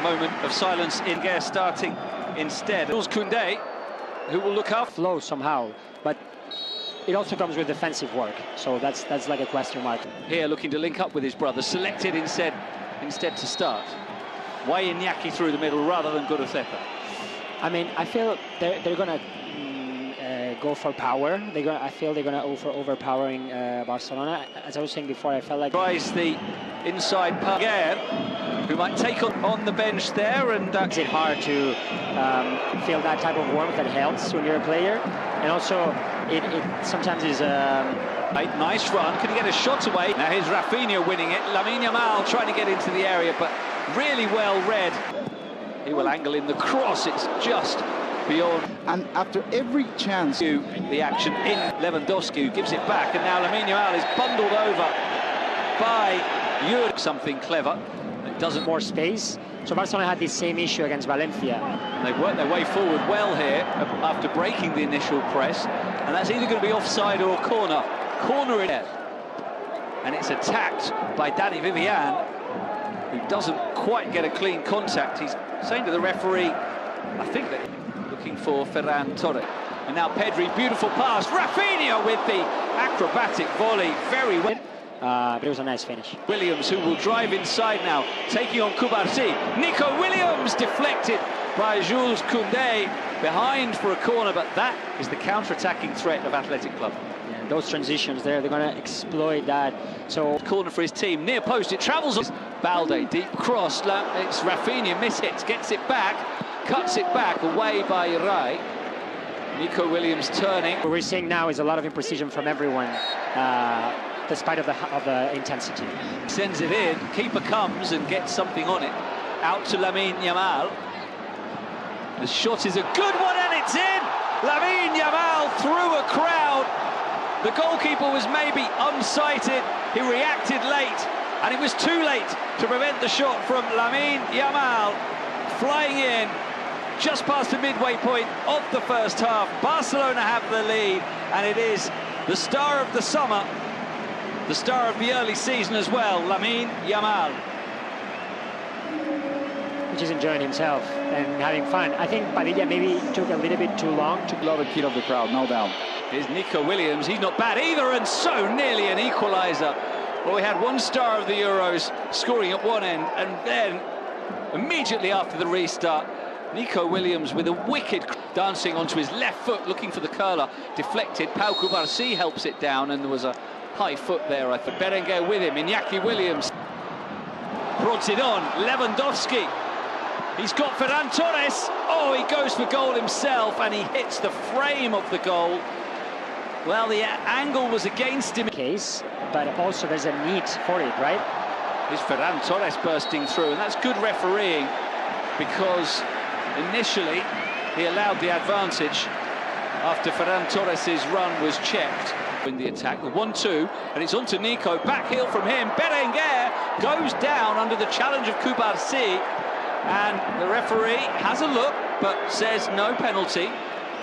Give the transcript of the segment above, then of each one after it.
moment of silence in Guerre starting instead. Koundé, who will look up. Flow somehow, but it also comes with defensive work, so that's like a question mark. Here looking to link up with his brother, selected instead to start. Why Iñaki through the middle rather than Guruceta? I mean, I feel they're gonna go for power. I feel they're gonna go for overpowering Barcelona. As I was saying before, I felt like tries the inside pass. Guerre, who might take on the bench there, and it's hard to feel that type of warmth that helps when you're a player, and also it sometimes is. Nice run. Can he get a shot away? Now here's Rafinha winning it. Lamine Yamal trying to get into the area, but really well read. He will angle in the cross. It's just beyond. And after every chance, the action in Lewandowski, who gives it back, and now Lamine Yamal is bundled over by Jurg. Something clever. It doesn't more space. So Barcelona had this same issue against Valencia. And they've worked their way forward well here after breaking the initial press, and that's either going to be offside or corner. Corner it, and it's attacked by Dani Vivian, who doesn't quite get a clean contact. He's saying to the referee, I think that looking for Ferran Torres. And now Pedri, beautiful pass. Rafinha with the acrobatic volley, very well. But it was a nice finish. Williams, who will drive inside now, taking on Kubarsi. Nico Williams deflected by Jules Koundé, behind for a corner, but that is the counter-attacking threat of Athletic Club. Yeah, those transitions there, they're going to exploit that. So corner for his team, near post, it travels. Balde, deep cross, it's Rafinha, miss-hits, gets it back, cuts it back, away by Rai. Nico Williams turning. What we're seeing now is a lot of imprecision from everyone, despite of the intensity. Sends it in, keeper comes and gets something on it. Out to Lamine Yamal. The shot is a good one and it's in! Lamine Yamal through a crowd. The goalkeeper was maybe unsighted. He reacted late, and it was too late to prevent the shot from Lamine Yamal. Flying in just past the midway point of the first half. Barcelona have the lead, and it is the star of the summer, the star of the early season as well, Lamine Yamal. Which is enjoying himself and having fun. I think Padilla maybe took a little bit too long to love the kid of the crowd, no doubt. Here's Nico Williams, he's not bad either, and so nearly an equaliser. Well, we had one star of the Euros scoring at one end, and then immediately after the restart, Nico Williams with a wicked dancing onto his left foot, looking for the curler, deflected. Pau Cubarsí helps it down, and there was a high foot there, I think. Berenguer with him, Iñaki Williams prods it on, Lewandowski. He's got Ferran Torres. Oh, he goes for goal himself, and he hits the frame of the goal. Well, the angle was against him. Case, but also there's a need for it, right? Here's Ferran Torres bursting through, and that's good refereeing, because initially he allowed the advantage after Ferran Torres' run was checked. In the attack, the 1-2, and it's on to Nico. Back heel from him. Berenguer goes down under the challenge of Cubarsí. And the referee has a look, but says no penalty.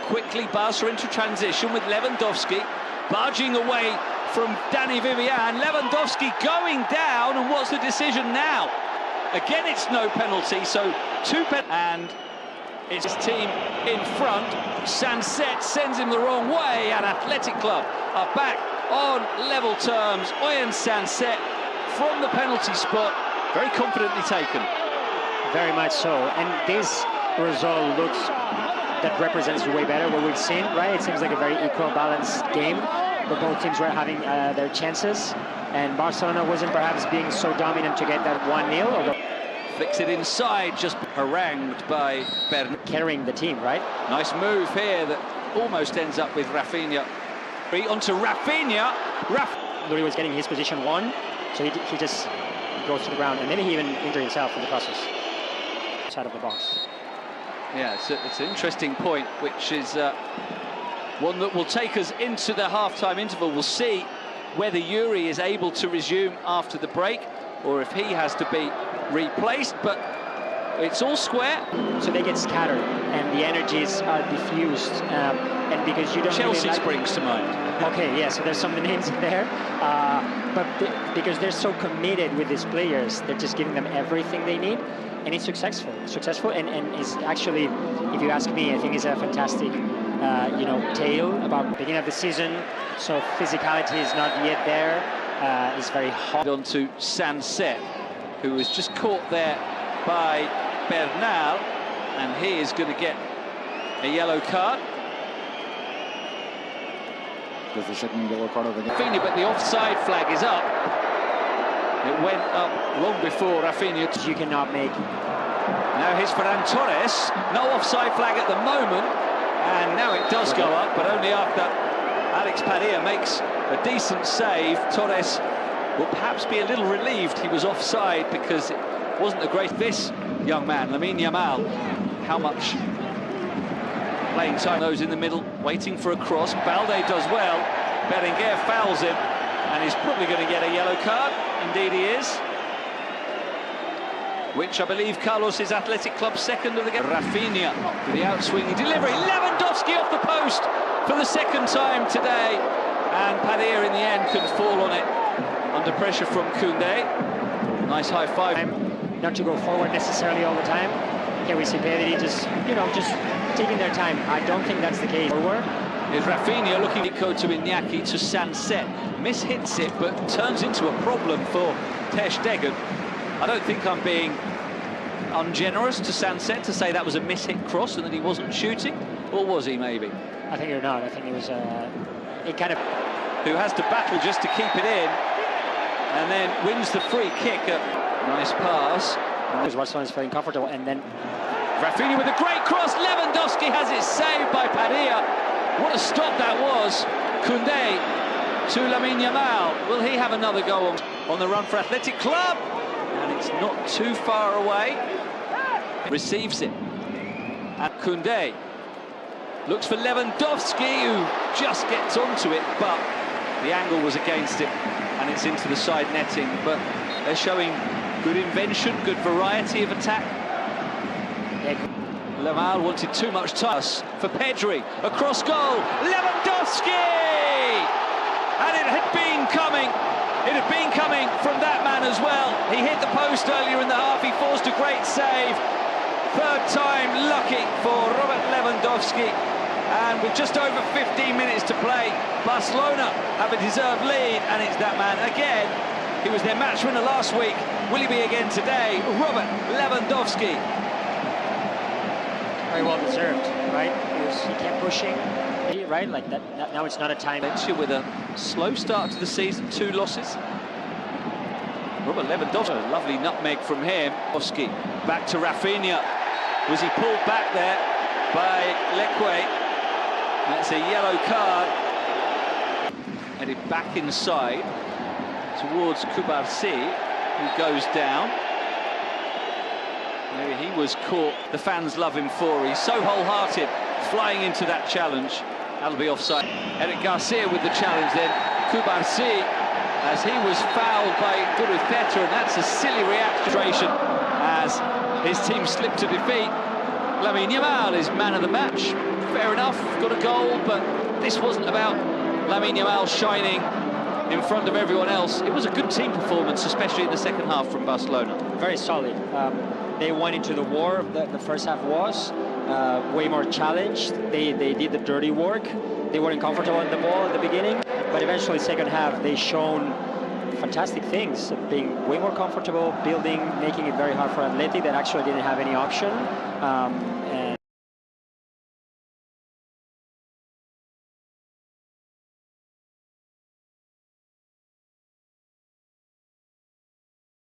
Quickly Barca into transition with Lewandowski, barging away from Dani Vivian. Lewandowski going down, and what's the decision now? Again, it's no penalty, so and it's his team in front. Sanset sends him the wrong way, and Athletic Club are back on level terms. Oyan Sanset from the penalty spot, very confidently taken. Very much so, and this result looks that represents way better what we've seen, right? It seems like a very equal, balanced game, but both teams were having their chances, and Barcelona wasn't perhaps being so dominant to get that 1-0. Flicks it inside, just harangued by Bern. Carrying the team, right? Nice move here that almost ends up with Rafinha. Onto Rafinha. Luri was getting his position one, so he just goes to the ground, and maybe he even injured himself in the process. Out of the box. Yeah, it's an interesting point, which is one that will take us into the half-time interval. We'll see whether Yuri is able to resume after the break, or if he has to be replaced, but it's all square. So they get scattered, and the energies are diffused. And because you don't Chelsea really springs to mind. Okay, yeah, so there's some of the names in there. But because they're so committed with these players, they're just giving them everything they need. And it's successful, and is actually, if you ask me, I think it's a fantastic, tale about the beginning of the season. So physicality is not yet there. It's very hot. On to Sunset, who was just caught there by Bernal, and he is going to get a yellow card. There's the second yellow card of the game. Rafinha, but the offside flag is up. It went up long before Rafinha. You cannot make. Now here's Ferran Torres. No offside flag at the moment, and now it does go up, but only after Alex Padilla makes a decent save. Torres will perhaps be a little relieved he was offside, because it wasn't a great. This young man, Lamine Yamal, how much playing time. Those in the middle waiting for a cross. Balde does well. Berenguer fouls him, and he's probably going to get a yellow card. Indeed he is. Which I believe Carlos's Athletic Club's second of the game. Rafinha with the outswinging delivery. Lewandowski off the post for the second time today. And Padilla in the end couldn't fall on it under pressure from Koundé. Nice high five. Not to go forward necessarily all the time. Here we see Pedri just taking their time. I don't think that's the case. Forward. Is Rafinha looking to Iñaki to Sunset. Mishits it, but turns into a problem for Ter Stegen. I don't think I'm being ungenerous to Sunset to say that was a mishit cross and that he wasn't shooting. Or was he, maybe? I think you're not. I think it was it kind of... Who has to battle just to keep it in, and then wins the free kick. Nice pass. Because Barcelona is feeling comfortable, and then... Rafinha with a great cross. Lewandowski has it saved by Padilla. What a stop that was. Koundé to Lamine Yamal. Will he have another goal on the run for Athletic Club? And it's not too far away. Receives it. And Koundé looks for Lewandowski, who just gets onto it, but the angle was against him, and it's into the side netting. But they're showing good invention, good variety of attack. Lamal wanted too much time for Pedri. Across goal, Lewandowski! And it had been coming. It had been coming from that man as well. He hit the post earlier in the half. He forced a great save. Third time lucky for Robert Lewandowski. And with just over 15 minutes to play, Barcelona have a deserved lead, and it's that man again. He was their match winner last week. Will he be again today? Robert Lewandowski. Very well deserved, right? He kept pushing, right? Like that. Now it's not a time. With a slow start to the season, 2 losses. Robert Lewandowski, a lovely nutmeg from him. Oski back to Rafinha. Was he pulled back there by Leque? That's a yellow card. Headed back inside towards Kubarsi, who goes down. Maybe he was caught. The fans love him for. He's so wholehearted, flying into that challenge. That'll be offside. Eric Garcia with the challenge then. Kubarsi, as he was fouled by Guruteta, and that's a silly reaction as his team slipped to defeat. Lamine Yamal is man of the match. Fair enough, got a goal, but this wasn't about Lamine Yamal shining in front of everyone else. It was a good team performance, especially in the second half from Barcelona. Very solid. They went into the war. The first half was way more challenged. They did the dirty work. They weren't comfortable in the ball at the beginning, but eventually second half they shown fantastic things, being way more comfortable, building, making it very hard for Athletic that actually didn't have any option.